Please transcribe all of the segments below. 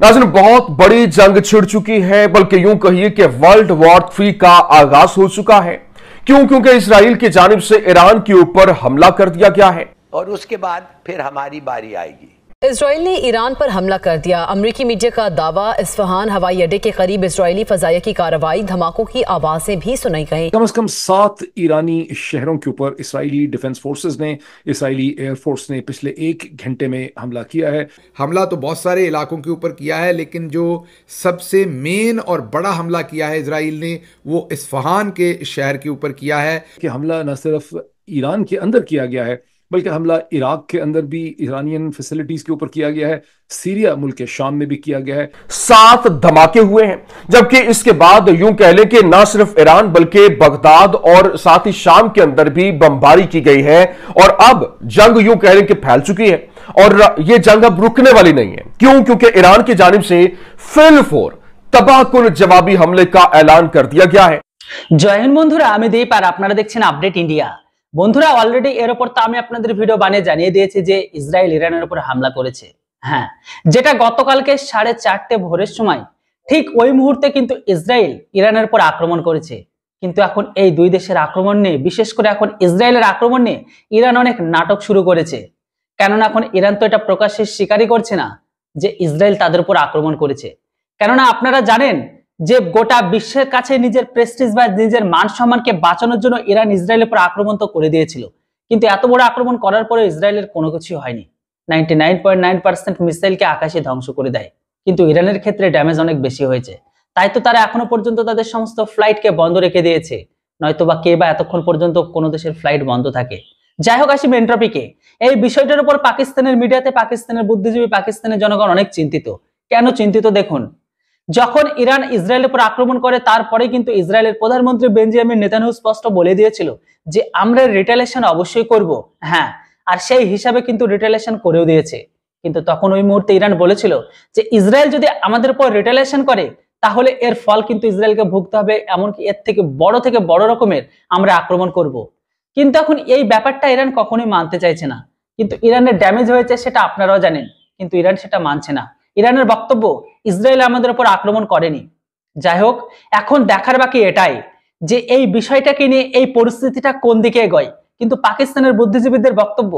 नाज़रीन, बहुत बड़ी जंग छिड़ चुकी है, बल्कि यूं कहिए कि वर्ल्ड वॉर 3 का आगाज हो चुका है। क्यों? क्योंकि इसराइल की जानिब से ईरान के ऊपर हमला कर दिया गया है और उसके बाद फिर हमारी बारी आएगी। इसराइल ने ईरान पर हमला कर दिया। अमरीकी मीडिया का दावा, इस्फहान हवाई अड्डे के करीब इसराइली फजाइया की कार्रवाई, धमाकों की आवाजें भी सुनाई गई। कम से कम 7 ईरानी शहरों के ऊपर इसराइली डिफेंस फोर्सेस ने, इसराइली एयरफोर्स ने पिछले 1 घंटे में हमला किया है। हमला तो बहुत सारे इलाकों के ऊपर किया है, लेकिन जो सबसे मेन और बड़ा हमला किया है इसराइल ने, वो इस्फहान के शहर के ऊपर किया है। कि हमला न सिर्फ ईरान के अंदर किया गया है, बल्कि हमला इराक के अंदर भी ईरानियन फैसिलिटीज के ऊपर किया गया है, सीरिया मुल्क के शाम में भी किया गया है। 7 धमाके हुए हैं, जबकि इसके बाद यूं कह लें कि ना सिर्फ ईरान बल्कि बगदाद और साथ ही शाम के अंदर भी बमबारी की गई है। और अब जंग यूं कह लें कि फैल चुकी है और यह जंग अब रुकने वाली नहीं है। क्यों? क्योंकि ईरान की जानिब से फिल-फोर तबाहकुन जवाबी हमले का ऐलान कर दिया गया है। जय हिंद বন্ধুরা, আমি দীপ আর আপনারা দেখছেন আপডেট ইন্ডিয়া। বন্ধুরা, অলরেডি এর উপর তো আমি আপনাদের ভিডিও বানিয়ে জানিয়ে দিয়েছি যে ইসরায়েল ইরানের উপর হামলা করেছে। হ্যাঁ, যেটা গতকালকে 4:30 ভোরের সময় ঠিক ওই মুহূর্তে কিন্তু ইসরায়েল ইরানের উপর আক্রমণ করেছে। কিন্তু এখন এই দুই দেশের আক্রমণ নিয়ে, বিশেষ করে এখন ইসরায়েলের আক্রমণ নিয়ে ইরান অনেক নাটক শুরু করেছে। কেননা এখন ইরান তো এটা প্রকাশ্যে স্বীকারই করছে না যে ইসরায়েল তাদের উপর আক্রমণ করেছে। কেননা আপনারা জানেন যে গোটা বিশ্বের কাছে নিজের প্রেস্টিজ বা নিজের মান সম্মানকে বাঁচানোর জন্য ইরান ইসরায়েলের উপর আক্রমণ তো করে দিয়েছিল, কিন্তু এত বড় আক্রমণ করার পরে ইসরায়েলের কোনো কিছু হয়নি। 99.9% মিসাইলকে আকাশে ধ্বংস করে দেয়, কিন্তু ইরানের ক্ষেত্রে ড্যামেজ অনেক বেশি হয়েছে। তাই তো তারা এখনো পর্যন্ত তাদের সমস্ত ফ্লাইটকে বন্ধ রেখে দিয়েছে, নয়তো বা কে বা এতক্ষণ পর্যন্ত কোনো দেশের ফ্লাইট বন্ধ থাকে। যাই হোক, আসি মেন টপিকে। এই বিষয়টার উপর পাকিস্তানের মিডিয়াতে পাকিস্তানের বুদ্ধিজীবী, পাকিস্তানের জনগণ অনেক চিন্তিত। কেন চিন্তিত দেখুন। যখন ইরান ইসরায়েলের উপর আক্রমণ করে তারপরে কিন্তু ইসরায়েলের প্রধানমন্ত্রী বেঞ্জামিন নেতানিয়াহু স্পষ্ট বলে দিয়েছিল যে আমরা রিটেলিয়েশন অবশ্যই করব। হ্যাঁ, আর সেই হিসাবে কিন্তু রিটেলিয়েশন করেও দিয়েছে। কিন্তু তখন ওই মুহূর্তে ইরান বলেছিল যে ইসরায়েল যদি আমাদের উপর রিটেলিয়েশন করে তাহলে এর ফল কিন্তু ইসরায়েলকে ভুগতে হবে, এমনকি এর থেকে বড় রকমের আমরা আক্রমণ করব। কিন্তু এখন এই ব্যাপারটা ইরান কখনোই মানতে চাইছে না। কিন্তু ইরানের ড্যামেজ হয়েছে সেটা আপনারাও জানেন, কিন্তু ইরান সেটা মানছে না। ইরানের বক্তব্য, ইসরায়েল আমাদের উপর আক্রমণ করেনি। যাই হোক, এখন দেখার বাকি এটাই যে এই বিষয়টাকে নিয়ে এই পরিস্থিতিটা কোন দিকে এগোয়। কিন্তু পাকিস্তানের বুদ্ধিজীবীদের বক্তব্য,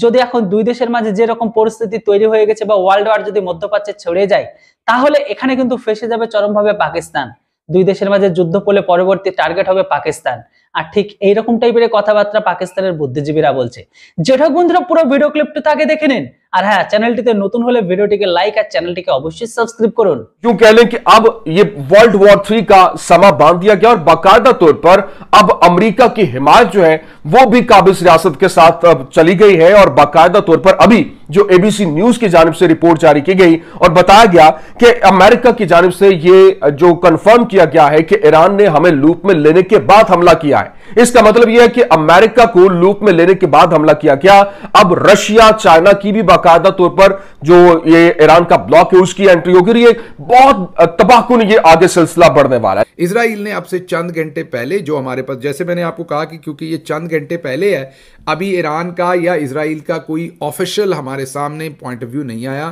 যদি এখন দুই দেশের মাঝে যেরকম পরিস্থিতি তৈরি হয়ে গেছে বা ওয়ার্ল্ড ওয়ার যদি মধ্যপ্রাচ্যে ছড়িয়ে যায়, তাহলে এখানে কিন্তু ফেসে যাবে চরমভাবে পাকিস্তান। দুই দেশের মাঝে যুদ্ধ পড়লে পরবর্তী টার্গেট হবে পাকিস্তান। আর ঠিক এইরকম টাইপের কথাবার্তা পাকিস্তানের বুদ্ধিজীবীরা বলছে। যেটা বন্ধুরা, পুরো ভিডিও ক্লিপটা আগে দেখে নিন। আর হ্যাঁ, চ্যানেলটিতে নতুন হলে ভিডিওটিকে লাইক আর চ্যানেলটিকে অবশ্যই সাবস্ক্রাইব করুন। क्यों कह लें कि अब ये वर्ल्ड वॉर 3 का समा बांध दिया गया और बाकायदा तौर पर अब अमेरिका की हिमायत जो है वो भी काबिज रियासत के साथ अब चली गई है। और बाकायदा तौर पर अभी जो एबीसी न्यूज की जानिब से रिपोर्ट जारी की गई और बताया गया कि अमेरिका की जानिब से ये जो कंफर्म किया गया है कि ईरान ने हमें लूप में लेने के बाद हमला किया है। इसका मतलब यह है कि अमेरिका को लूप में लेने के बाद हमला किया गया। अब रशिया, चाइना की भी बाकायदा तौर पर जो ये ईरान का ब्लॉक है उसकी एंट्री होगी। ये बहुत तबाहकुन ये आगे सिलसिला बढ़ने वाला है। इसराइल ने अब से चंद घंटे पहले, जो हमारे पास, जैसे मैंने आपको कहा कि क्योंकि ये चंद घंटे पहले है, अभी ईरान का या इसराइल का कोई ऑफिशियल हमारे सामने पॉइंट ऑफ व्यू नहीं आया,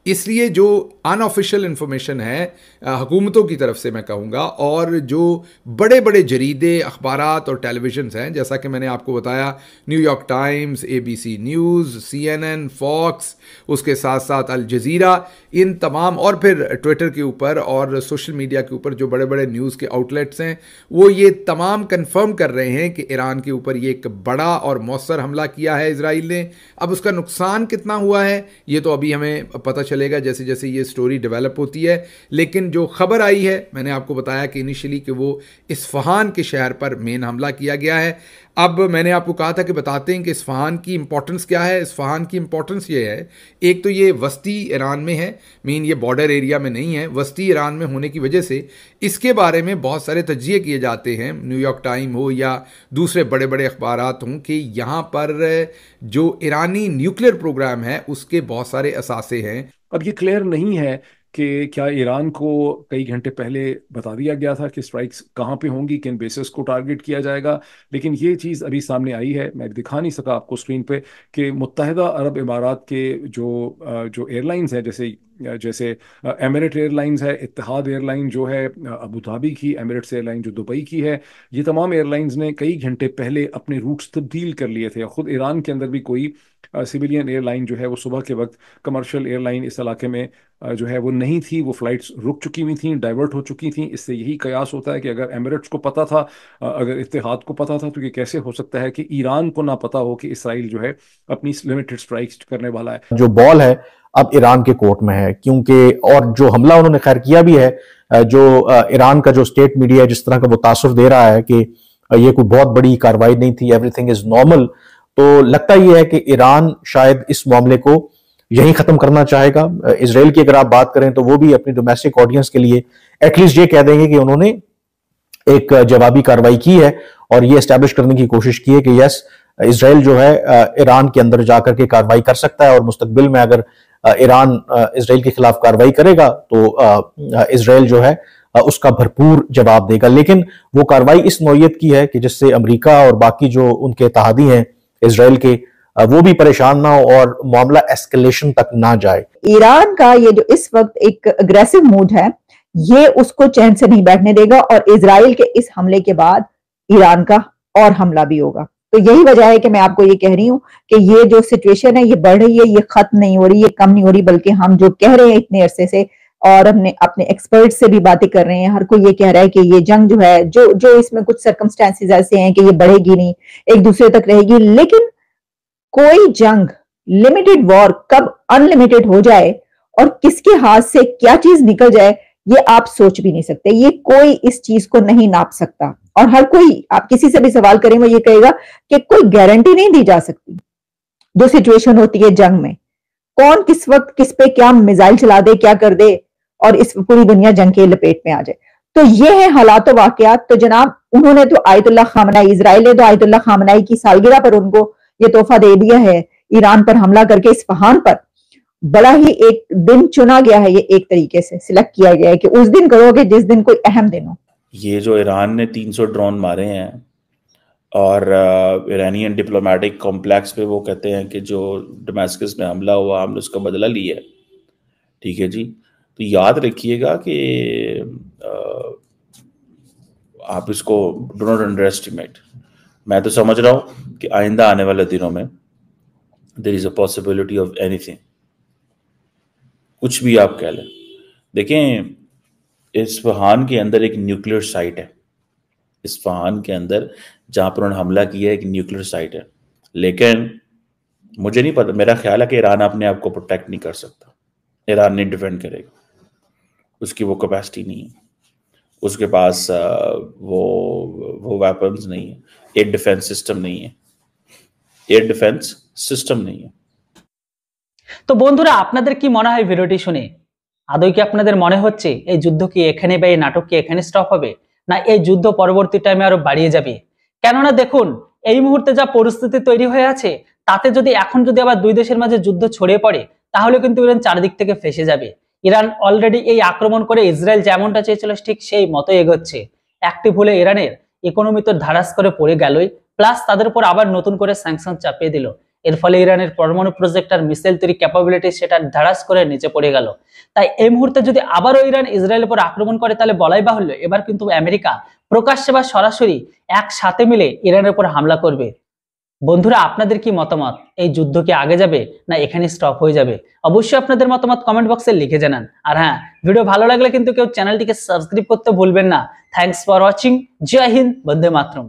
इसलिए जो अनऑफिशियल इंफॉर्मेशन है हुकूमतों की तरफ से मैं कहूँगा, और जो बड़े बड़े जरीदे, अखबारात और टेलीविजन हैं, जैसा कि मैंने आपको बताया, New York Times, ABC News, CNN, Fox, उसके साथ साथ अल जज़ीरा, इन तमाम, और फिर ट्विटर के ऊपर और सोशल मीडिया के ऊपर जो बड़े बड़े न्यूज़ के आउटलेट्स हैं, वो ये तमाम कंफर्म कर रहे हैं कि ईरान के ऊपर ये एक बड़ा और मौसर हमला किया है इसराइल ने। अब उसका नुकसान कितना हुआ है ये तो अभी हमें पता चलेगा जैसे जैसे ये स्टोरी डेवलप होती है। लेकिन जो खबर आई है, मैंने आपको बताया कि इनिशियली कि वो इस्फहान के शहर पर मेन हमला किया गया है। अब मैंने आपको कहा था कि बताते हैं कि इस्फहान की इंपॉर्टेंस क्या है। इस्फहान की इंपॉर्टेंस ये है, एक तो ये वस्ती ईरान में है, मेन ये बॉर्डर एरिया में नहीं है, वस्ती ईरान में होने की वजह से इसके बारे में बहुत सारे तज्जिए किए जाते हैं, न्यूयॉर्क टाइम हो या दूसरे बड़े बड़े अखबारात हों, कि यहाँ पर जो ईरानी न्यूक्लियर प्रोग्राम है उसके बहुत सारे असासे हैं। अब ये क्लियर नहीं है कि क्या ईरान को कई घंटे पहले बता दिया गया था कि स्ट्राइक्स कहाँ पे होंगी, किन बेसिस को टारगेट किया जाएगा। लेकिन ये चीज़ अभी सामने आई है, मैं दिखा नहीं सका आपको स्क्रीन पे, कि मुत्तहिदा अरब इमारात के जो एयरलाइंस हैं, जैसे जैसे एमिरेट एयरलाइंस है, इत्तेहाद एयरलाइन जो है अबू धाबी की, एमिरेट्स एयरलाइन जो दुबई की है, ये तमाम एयरलाइंस ने कई घंटे पहले अपने रूट्स तब्दील कर लिए थे। खुद ईरान के अंदर भी कोई सिविलियन एयरलाइन जो है वो सुबह के वक्त, कमर्शियल एयरलाइन इस इलाके में जो है वो नहीं थी, वो फ्लाइट्स रुक चुकी हुई थी, डाइवर्ट हो चुकी थी। इससे यही कयास होता है कि अगर एमिरेट्स को पता था, अगर इत्तेहाद को पता था, तो ये कैसे हो सकता है कि ईरान को ना पता हो कि इसराइल जो है अपनी लिमिटेड स्ट्राइक्स करने वाला है। जो बॉल है अब ईरान के कोर्ट में है, क्योंकि और जो हमला उन्होंने खैर किया भी है, जो ईरान का जो स्टेट मीडिया जिस तरह का वो तासुर दे रहा है कि ये कोई बहुत बड़ी कार्रवाई नहीं थी, एवरीथिंग इज नॉर्मल, तो लगता ही है कि ईरान शायद इस मामले को यहीं खत्म करना चाहेगा। इसराइल की अगर आप बात करें तो वो भी अपनी डोमेस्टिक ऑडियंस के लिए एटलीस्ट ये कह देंगे कि उन्होंने एक जवाबी कार्रवाई की है और ये एस्टैब्लिश करने की कोशिश की है कि यस, इसराइल जो है ईरान के अंदर जाकर के कार्रवाई कर सकता है, और मुस्तकबिल में अगर ईरान इसराइल के खिलाफ कार्रवाई करेगा तो इसराइल जो है उसका भरपूर जवाब देगा। लेकिन वो कार्रवाई इस नौयत की है कि जिससे अमेरिका और बाकी जो उनके इत्तेहादी हैं इसराइल के, वो भी परेशान ना हो और मामला एस्केलेशन तक ना जाए। ईरान का ये जो इस वक्त एक अग्रेसिव मूड है, ये उसको चैन से नहीं बैठने देगा, और इजराइल के इस हमले के बाद ईरान का और हमला भी होगा। तो यही वजह है कि मैं आपको ये कह रही हूँ कि ये जो सिचुएशन है ये बढ़ रही है, ये खत्म नहीं हो रही, ये कम नहीं हो रही, बल्कि हम जो कह रहे हैं इतने अरसे से, और हमने अपने एक्सपर्ट से भी बातें कर रहे हैं, हर कोई ये कह रहा है कि ये जंग जो है, जो इसमें कुछ सर्कमस्टेंसेस ऐसे हैं कि ये बढ़ेगी नहीं, एक दूसरे तक रहेगी। लेकिन कोई जंग, लिमिटेड वॉर कब अनलिमिटेड हो जाए और किसके हाथ से क्या चीज निकल जाए, ये आप सोच भी नहीं सकते। ये कोई इस चीज को नहीं नाप सकता, और हर कोई, आप किसी से भी सवाल करें वो ये कहेगा कि कोई गारंटी नहीं दी जा सकती। जो सिचुएशन होती है जंग में, कौन किस वक्त किस पे क्या मिसाइल चला दे, क्या कर दे, और इस पूरी दुनिया जंग के लपेट में आ जाए। तो ये है हालात वाकयात। तो जनाब, उन्होंने तो आयतुल्लाह खामनाई, इजराइल ने तो आयतुल्लाह खामनाई की सालगिरह पर उनको ये तोहफा दे दिया है, ईरान पर हमला करके इस्फहान पर। बड़ा ही एक दिन चुना गया है, ये एक तरीके से सिलेक्ट किया गया है कि उस दिन करोगे जिस दिन कोई अहम दिन हो। ये जो ईरान ने 300 ड्रोन मारे हैं और ईरानियन डिप्लोमेटिक कॉम्प्लेक्स पे वो कहते हैं कि जो डमास्कस में हमला हुआ हमने उसका बदला लिया है, ठीक है जी। तो याद रखिएगा कि आप इसको डू नॉट अंडर एस्टिमेट। मैं तो समझ रहा हूँ कि आइंदा आने वाले दिनों में there is a possibility of anything, कुछ भी आप कह लें। देखें, इस्फहान के अंदर एक न्यूक्लियर साइट है, इस्फहान के अंदर जहाँ पर उन्होंने हमला किया है एक न्यूक्लियर साइट है, लेकिन मुझे नहीं पता, मेरा ख्याल है कि ईरान अपने आप को प्रोटेक्ट नहीं कर सकता, ईरान नहीं डिफेंड करेगा, उसकी वो कैपेसिटी नहीं है, उसके पास वो वेपन्स नहीं है, एयर डिफेंस सिस्टम नहीं है, एयर डिफेंस सिस्टम नहीं है। তো বন্ধুরা, আপনাদের কি মনে হয় ভিডিওটি শুনে? আদৌ কি আপনাদের মনে হচ্ছে এই যুদ্ধ কি এখানে বা এই নাটক কি এখানে স্টপ হবে, না এই যুদ্ধ পরবর্তী টাইমে আরো বাড়িয়ে যাবে? কেননা দেখুন, এই মুহূর্তে যা পরিস্থিতি তৈরি হয়ে আছে, তাতে যদি এখন যদি আবার দুই দেশের মাঝে যুদ্ধ ছড়িয়ে পড়ে, তাহলে কিন্তু ইরান চারদিক থেকে ফেসে যাবে। ইরান অলরেডি এই আক্রমণ করে ইসরায়েল যেমনটা চেয়েছিল ঠিক সেই মতো এগোচ্ছে। অ্যাক্টিভ হলে ইরানের ইকোনমি তো ধারাস করে পড়ে গেলই, প্লাস তাদের উপর আবার নতুন করে স্যাংশন চাপিয়ে দিল। এর ফলে ইরানের পরমাণু প্রজেক্ট আর মিসাইল তৈরি ক্যাপাবিলিটি সেটা ধারাস করে নিচে পড়ে গেল। তাই এই মুহূর্তে যদি আবারও ইরান ইসরায়েলের উপর আক্রমণ করে, তাহলে বলাই বাহুল্য এবার কিন্তু আমেরিকা প্রকাশ্যে বা সরাসরি একসাথে মিলে ইরানের উপর হামলা করবে। বন্ধুরা, আপনাদের কি মতামত? এই যুদ্ধ কি আগে যাবে না এখানে স্টপ হয়ে যাবে? অবশ্যই আপনাদের মতামত কমেন্ট বক্সে লিখে জানান। আর হ্যাঁ, ভিডিও ভালো লাগলে কিন্তু কেউ চ্যানেলটিকে সাবস্ক্রাইব করতে ভুলবেন না। Thanks for watching. জয় হিন্দ, বন্দে মাতরম।